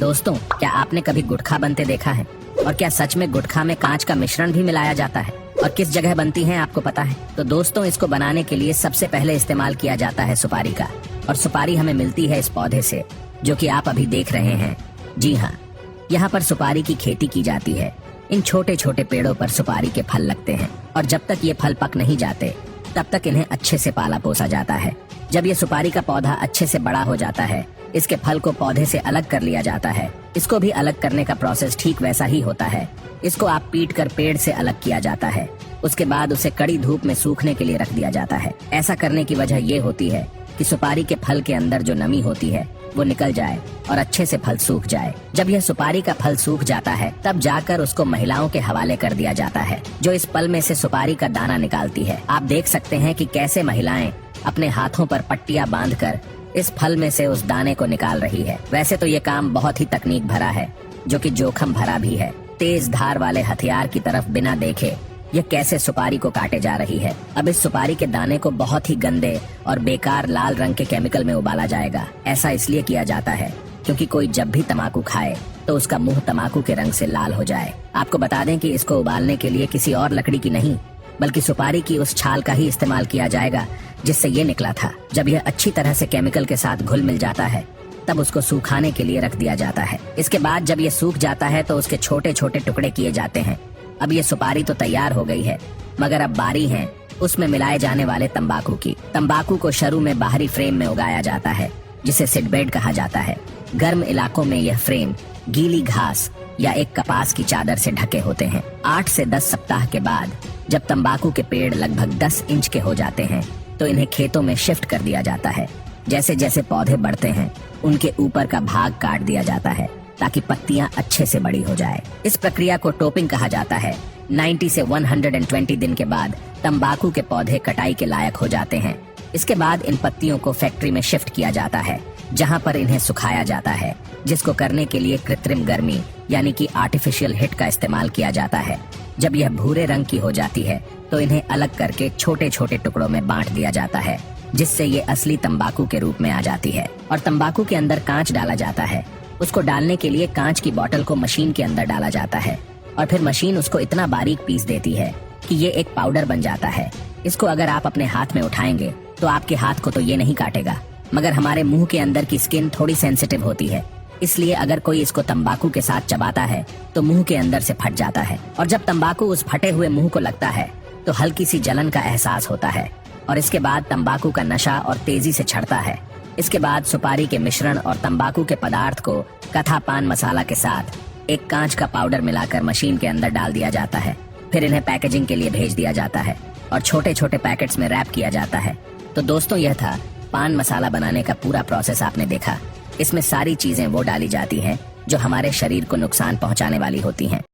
दोस्तों, क्या आपने कभी गुटखा बनते देखा है? और क्या सच में गुटखा में कांच का मिश्रण भी मिलाया जाता है? और किस जगह बनती है आपको पता है? तो दोस्तों, इसको बनाने के लिए सबसे पहले इस्तेमाल किया जाता है सुपारी का। और सुपारी हमें मिलती है इस पौधे से, जो कि आप अभी देख रहे हैं। जी हाँ, यहाँ पर सुपारी की खेती की जाती है। इन छोटे छोटे पेड़ों पर सुपारी के फल लगते हैं और जब तक ये फल पक नहीं जाते तब तक इन्हें अच्छे से पाला पोसा जाता है। जब ये सुपारी का पौधा अच्छे से बड़ा हो जाता है, इसके फल को पौधे से अलग कर लिया जाता है। इसको भी अलग करने का प्रोसेस ठीक वैसा ही होता है। इसको आप पीट कर पेड़ से अलग किया जाता है। उसके बाद उसे कड़ी धूप में सूखने के लिए रख दिया जाता है। ऐसा करने की वजह ये होती है कि सुपारी के फल के अंदर जो नमी होती है वो निकल जाए और अच्छे से फल सूख जाए। जब यह सुपारी का फल सूख जाता है तब जाकर उसको महिलाओं के हवाले कर दिया जाता है, जो इस पल में से सुपारी का दाना निकालती है। आप देख सकते हैं कि कैसे महिलाएं अपने हाथों पर पट्टियां बांधकर इस फल में से उस दाने को निकाल रही है। वैसे तो ये काम बहुत ही तकनीक भरा है, जो कि जोखिम भरा भी है। तेज धार वाले हथियार की तरफ बिना देखे ये कैसे सुपारी को काटे जा रही है। अब इस सुपारी के दाने को बहुत ही गंदे और बेकार लाल रंग के केमिकल में उबाला जाएगा। ऐसा इसलिए किया जाता है क्योंकि कोई जब भी तम्बाकू खाए तो उसका मुंह तम्बाकू के रंग से लाल हो जाए। आपको बता दें कि इसको उबालने के लिए किसी और लकड़ी की नहीं बल्कि सुपारी की उस छाल का ही इस्तेमाल किया जाएगा जिससे ये निकला था। जब यह अच्छी तरह से केमिकल के साथ घुल मिल जाता है तब उसको सुखाने के लिए रख दिया जाता है। इसके बाद जब ये सूख जाता है तो उसके छोटे छोटे टुकड़े किए जाते हैं। अब ये सुपारी तो तैयार हो गई है, मगर अब बारी है उसमें मिलाए जाने वाले तंबाकू की। तंबाकू को शुरू में बाहरी फ्रेम में उगाया जाता है, जिसे सीडबेड कहा जाता है। गर्म इलाकों में यह फ्रेम गीली घास या एक कपास की चादर से ढके होते हैं। 8 से 10 सप्ताह के बाद जब तंबाकू के पेड़ लगभग 10 इंच के हो जाते हैं तो इन्हें खेतों में शिफ्ट कर दिया जाता है। जैसे जैसे पौधे बढ़ते हैं उनके ऊपर का भाग काट दिया जाता है ताकि पत्तियां अच्छे से बड़ी हो जाए। इस प्रक्रिया को टोपिंग कहा जाता है। 90 से 120 दिन के बाद तंबाकू के पौधे कटाई के लायक हो जाते हैं। इसके बाद इन पत्तियों को फैक्ट्री में शिफ्ट किया जाता है, जहां पर इन्हें सुखाया जाता है, जिसको करने के लिए कृत्रिम गर्मी यानी कि आर्टिफिशियल हीट का इस्तेमाल किया जाता है। जब यह भूरे रंग की हो जाती है तो इन्हें अलग करके छोटे छोटे टुकड़ों में बांट दिया जाता है, जिससे ये असली तंबाकू के रूप में आ जाती है। और तंबाकू के अंदर कांच डाला जाता है। उसको डालने के लिए कांच की बोतल को मशीन के अंदर डाला जाता है और फिर मशीन उसको इतना बारीक पीस देती है कि ये एक पाउडर बन जाता है। इसको अगर आप अपने हाथ में उठाएंगे तो आपके हाथ को तो ये नहीं काटेगा, मगर हमारे मुंह के अंदर की स्किन थोड़ी सेंसिटिव होती है, इसलिए अगर कोई इसको तंबाकू के साथ चबाता है तो मुंह के अंदर से फट जाता है। और जब तंबाकू उस फटे हुए मुंह को लगता है तो हल्की सी जलन का एहसास होता है और इसके बाद तंबाकू का नशा और तेजी से चढ़ता है। इसके बाद सुपारी के मिश्रण और तंबाकू के पदार्थ को कथा पान मसाला के साथ एक कांच का पाउडर मिलाकर मशीन के अंदर डाल दिया जाता है। फिर इन्हें पैकेजिंग के लिए भेज दिया जाता है और छोटे छोटे पैकेट्स में रैप किया जाता है। तो दोस्तों, यह था पान मसाला बनाने का पूरा प्रोसेस। आपने देखा, इसमें सारी चीजें वो डाली जाती हैं जो हमारे शरीर को नुकसान पहुंचाने वाली होती हैं।